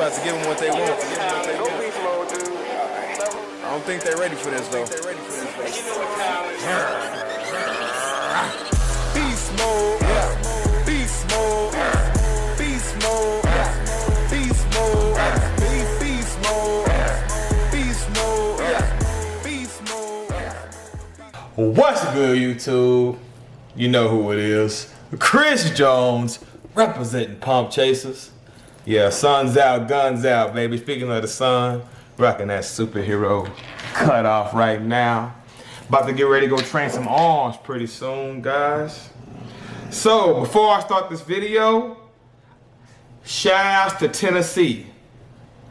about to give them what they want. I don't think they're ready for this though. Beast mode, beast mode, beast mode, beast mode, beast mode, beast mode, beast mode. What's good, YouTube? You know who it is. Chris Jones, representing Pump Chasers. Yeah, sun's out, guns out, baby. Speaking of the sun, rocking that superhero cut off right now. About to get ready to go train some arms pretty soon, guys. So, before I start this video, shout outs to Tennessee.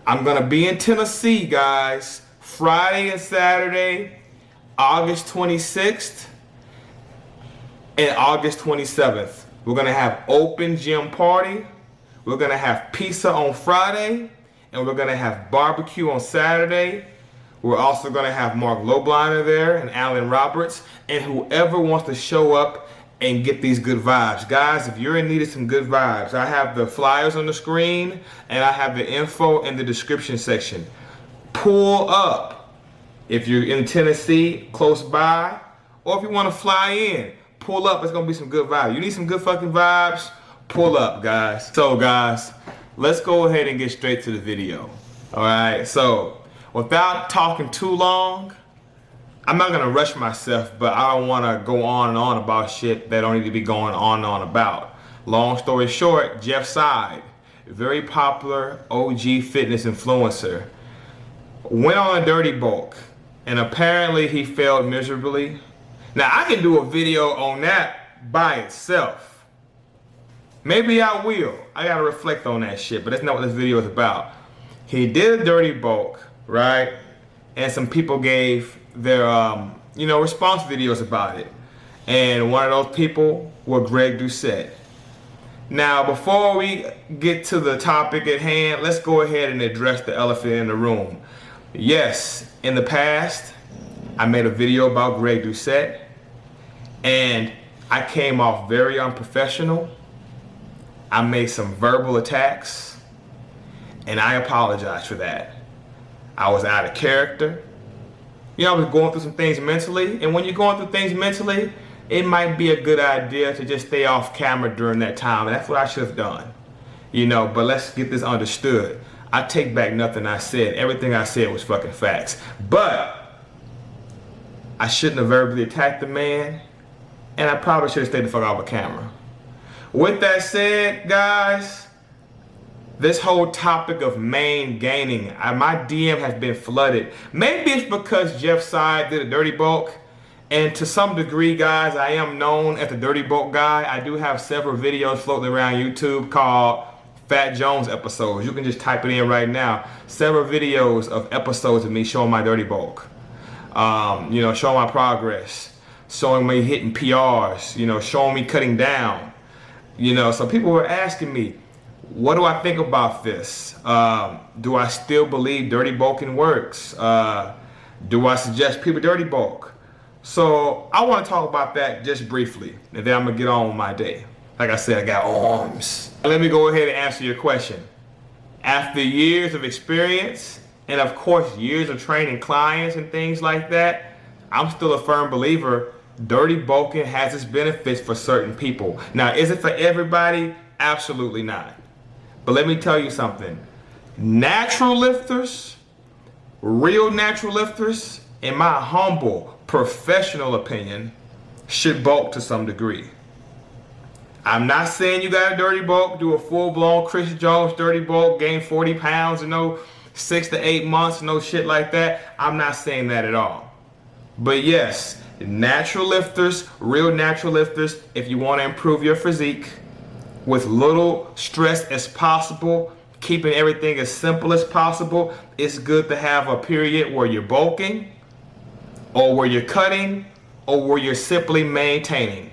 I'm gonna be in Tennessee, guys, Friday and Saturday, August 26th and August 27th. We're gonna have open gym party. We're gonna have pizza on Friday, and we're gonna have barbecue on Saturday. We're also gonna have Mark Lobliner there and Alan Roberts, and whoever wants to show up and get these good vibes. Guys, if you're in need of some good vibes, I have the flyers on the screen and I have the info in the description section. Pull up if you're in Tennessee, close by, or if you wanna fly in, pull up. It's gonna be some good vibes. You need some good fucking vibes? Pull up, guys. So guys, let's go ahead and get straight to the video. Alright, so without talking too long, I'm not gonna rush myself, but I don't wanna go on and on about shit that don't need to be going on and on about. Long story short, Jeff Side, very popular OG fitness influencer, went on a dirty bulk, and apparently he failed miserably. Now I can do a video on that by itself. Maybe I will. I gotta reflect on that shit, but that's not what this video is about. He did a dirty bulk, right? And some people gave their, response videos about it. And one of those people was Greg Doucette. Now, before we get to the topic at hand, let's go ahead and address the elephant in the room. Yes, in the past, I made a video about Greg Doucette, and I came off very unprofessional. I made some verbal attacks, and I apologize for that. I was out of character. I was going through some things mentally, and when you're going through things mentally, it might be a good idea to just stay off camera during that time, and that's what I should have done. But let's get this understood. I take back nothing I said. Everything I said was fucking facts. But I shouldn't have verbally attacked the man, and I probably should have stayed the fuck off the camera. With that said, guys, this whole topic of main-gaining, my DM has been flooded. Maybe it's because Jeff Side did a dirty bulk, and to some degree, guys, I am known as the dirty bulk guy. I do have several videos floating around YouTube called Fat Jones episodes. You can just type it in right now. Several videos of episodes of me showing my dirty bulk. Showing my progress, showing me hitting PRs, showing me cutting down. So people were asking me, what do I think about this? Do I still believe dirty bulking works? Do I suggest people dirty bulk? So I want to talk about that just briefly, and then I'm gonna get on with my day. Like I said, I got arms. Let me go ahead and answer your question. After years of experience, and of course years of training clients and things like that, I'm still a firm believer dirty bulking has its benefits for certain people. Now, is it for everybody? Absolutely not. But let me tell you something. Natural lifters, real natural lifters, in my humble professional opinion, should bulk to some degree. I'm not saying you got a dirty bulk, do a full-blown Chris Jones dirty bulk, gain 40 pounds in 6 to 8 months, no shit like that. I'm not saying that at all. But yes, natural lifters, real natural lifters, if you want to improve your physique with little stress as possible, keeping everything as simple as possible, it's good to have a period where you're bulking, or where you're cutting, or where you're simply maintaining.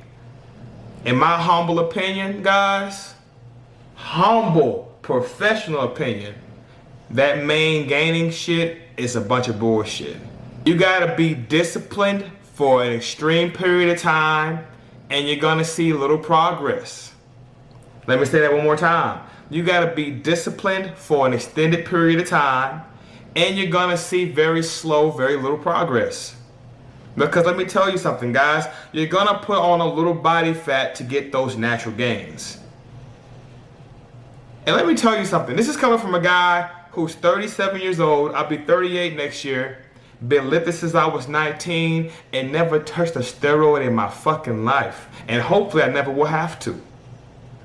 In my humble opinion, guys, humble professional opinion, that main gaining shit is a bunch of bullshit. You gotta be disciplined for an extreme period of time, and you're gonna see little progress. Let me say that one more time. you gotta be disciplined for an extended period of time, and you're gonna see very slow, very little progress. Because let me tell you something, guys, you're gonna put on a little body fat to get those natural gains. And let me tell you something, this is coming from a guy who's 37 years old, I'll be 38 next year, been lifted since I was 19, and never touched a steroid in my fucking life. And hopefully I never will have to.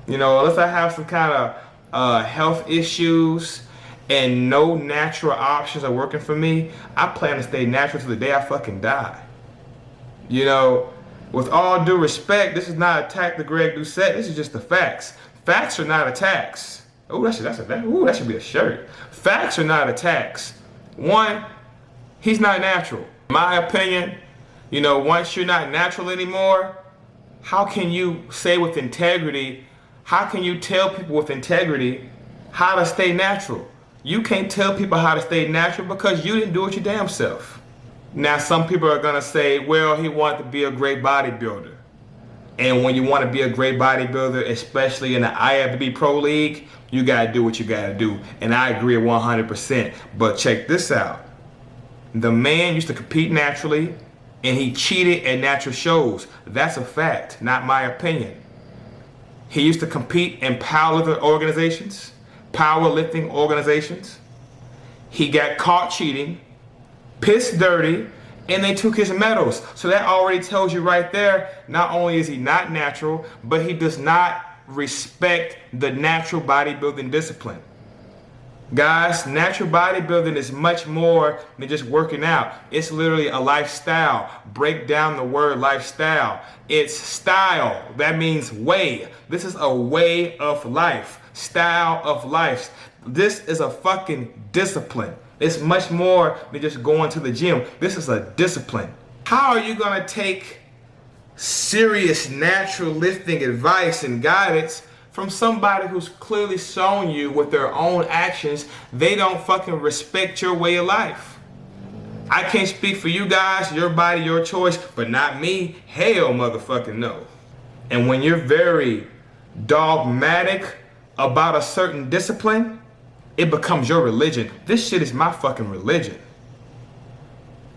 You know, unless I have some kind of health issues and no natural options are working for me, I plan to stay natural till the day I fucking die. You know, with all due respect, this is not an attack to Greg Doucette, this is just the facts. Facts are not attacks. Oh, that should be a shirt. Facts are not attacks. One, he's not natural. In my opinion, you know, once you're not natural anymore, how can you say with integrity, how can you tell people with integrity how to stay natural? You can't tell people how to stay natural because you didn't do it your damn self. Now, some people are gonna say, well, he wanted to be a great bodybuilder. And when you want to be a great bodybuilder, especially in the IFBB Pro League, you gotta do what you gotta do. And I agree 100%. But check this out. The man used to compete naturally, and he cheated at natural shows. That's a fact, not my opinion. He used to compete in powerlifting organizations. He got caught cheating, pissed dirty, and they took his medals. So that already tells you right there, not only is he not natural, but he does not respect the natural bodybuilding discipline. Guys, natural bodybuilding is much more than just working out. It's literally a lifestyle. Break down the word lifestyle. It's style. That means way. This is a way of life. Style of life. This is a fucking discipline. It's much more than just going to the gym. This is a discipline. How are you gonna take serious natural lifting advice and guidance from somebody who's clearly shown you with their own actions they don't fucking respect your way of life? I can't speak for you guys, your body, your choice, but not me. Hell motherfucking no. And when you're very dogmatic about a certain discipline, it becomes your religion. This shit is my fucking religion.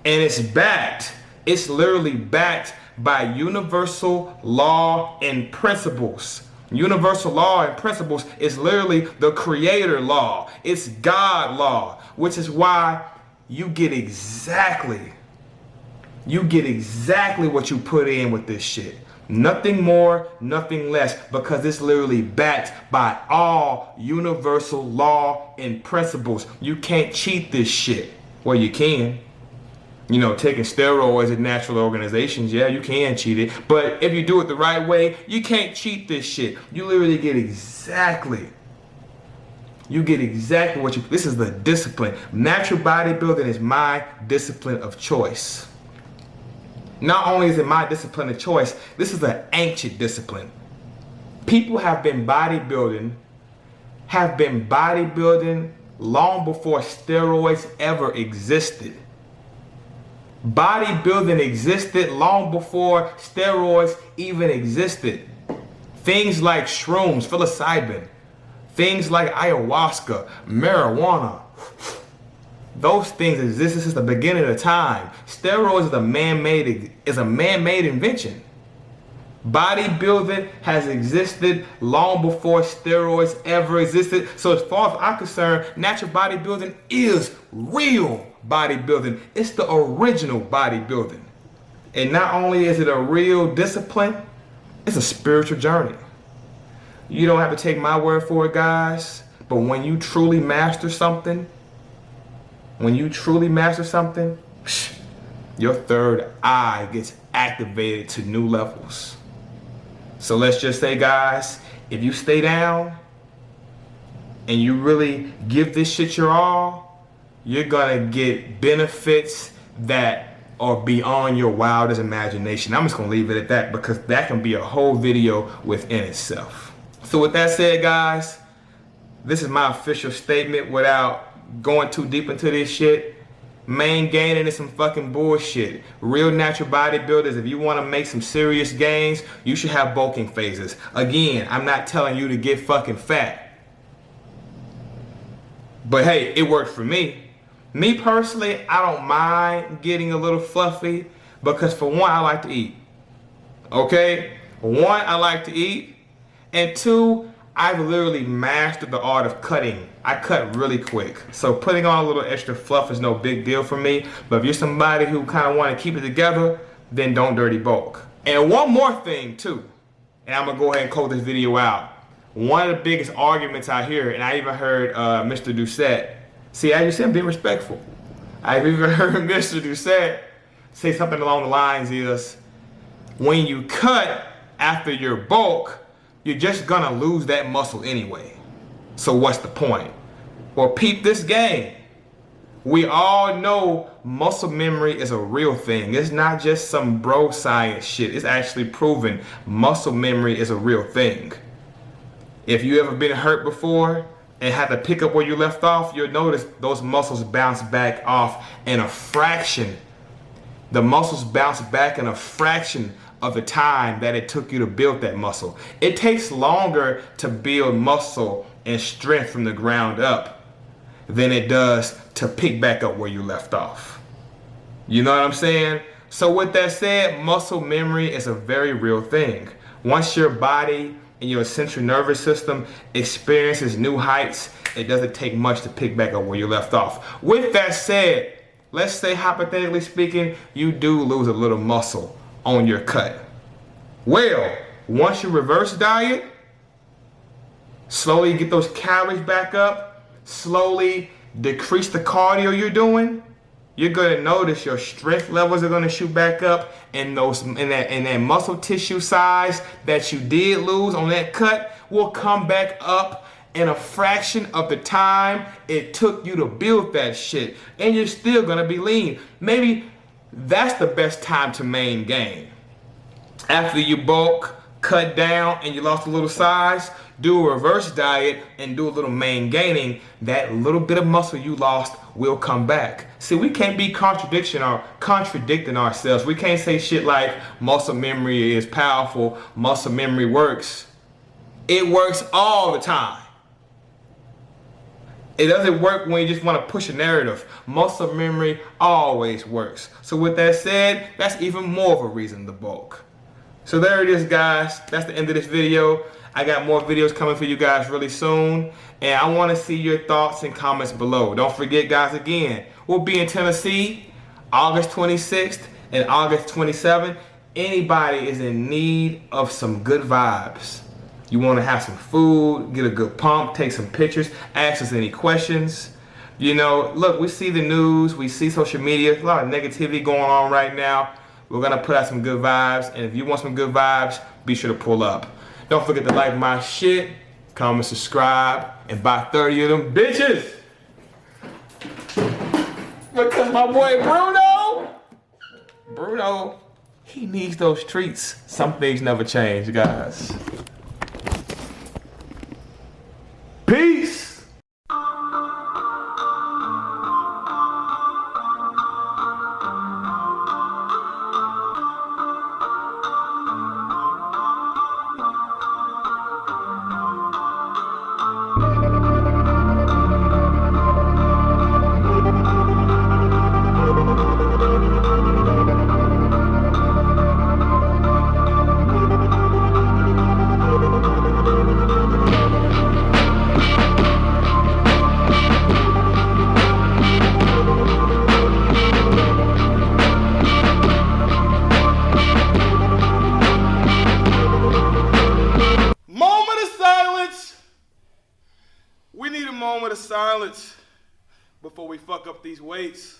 And it's backed. It's literally backed by universal law and principles. Universal law and principles is literally the creator law. It's God law, which is why you get exactly what you put in with this shit. Nothing more, nothing less, because it's literally backed by all universal law and principles. You can't cheat this shit. Well, you can. You know, taking steroids in natural organizations, yeah, you can cheat it. But if you do it the right way, you can't cheat this shit. You literally get exactly what you, this is the discipline. Natural bodybuilding is my discipline of choice. Not only is it my discipline of choice, this is an ancient discipline. People have been bodybuilding long before steroids ever existed. Bodybuilding existed long before steroids even existed. Things like shrooms, psilocybin, things like ayahuasca, marijuana, those things exist since the beginning of time. Steroids is a man-made invention. Bodybuilding has existed long before steroids ever existed. So as far as I'm concerned, natural bodybuilding is real bodybuilding. It's the original bodybuilding. And not only is it a real discipline, it's a spiritual journey. You don't have to take my word for it, guys, but when you truly master something, your third eye gets activated to new levels. So let's just say, guys, if you stay down and you really give this shit your all, you're gonna get benefits that are beyond your wildest imagination. I'm just gonna leave it at that because that can be a whole video within itself. So with that said, guys, this is my official statement without going too deep into this shit. Maingain is some fucking bullshit. Real natural bodybuilders, if you want to make some serious gains, you should have bulking phases. Again, I'm not telling you to get fucking fat. But hey, it worked for me. Me personally, I don't mind getting a little fluffy because for one, I like to eat. Okay? One, I like to eat. And two, I've literally mastered the art of cutting. I cut really quick. So putting on a little extra fluff is no big deal for me. But if you're somebody who kind of want to keep it together, then don't dirty bulk. And one more thing too, and I'm going to go ahead and close this video out. One of the biggest arguments I hear, and I even heard Mr. Doucette, see, as you said, be respectful. I've even heard Mr. Doucette say something along the lines is, when you cut after your bulk, you're just gonna lose that muscle anyway. So what's the point? Well, peep this game. We all know muscle memory is a real thing. It's not just some bro science shit. It's actually proven muscle memory is a real thing. If you ever been hurt before and had to pick up where you left off, you'll notice those muscles bounce back off in a fraction. The muscles bounce back in a fraction of the time that it took you to build that muscle. It takes longer to build muscle and strength from the ground up than it does to pick back up where you left off. You know what I'm saying? So with that said, muscle memory is a very real thing. Once your body and your central nervous system experiences new heights, it doesn't take much to pick back up where you left off. With that said, let's say hypothetically speaking, you do lose a little muscle on your cut. Well, once you reverse diet, slowly get those calories back up, slowly decrease the cardio you're doing, you're gonna notice your strength levels are gonna shoot back up, and that muscle tissue size that you did lose on that cut will come back up in a fraction of the time it took you to build that shit, and you're still gonna be lean. Maybe that's the best time to maingain. After you bulk, cut down, and you lost a little size, do a reverse diet and do a little maingaining. That little bit of muscle you lost will come back. See, we can't be contradicting ourselves. We can't say shit like muscle memory is powerful, muscle memory works. It works all the time. It doesn't work when you just want to push a narrative. Muscle memory always works. So with that said, that's even more of a reason to bulk. So there it is, guys. That's the end of this video. I got more videos coming for you guys really soon. And I want to see your thoughts and comments below. Don't forget, guys, again, we'll be in Tennessee August 26th and August 27th. Anybody is in need of some good vibes. You want to have some food, get a good pump, take some pictures, ask us any questions. You know, look, we see the news, we see social media, a lot of negativity going on right now. We're going to put out some good vibes, and if you want some good vibes, be sure to pull up. Don't forget to like my shit, comment, subscribe, and buy 30 of them bitches. Because my boy Bruno, he needs those treats. Some things never change, guys. Peace. Moment of silence before we fuck up these weights.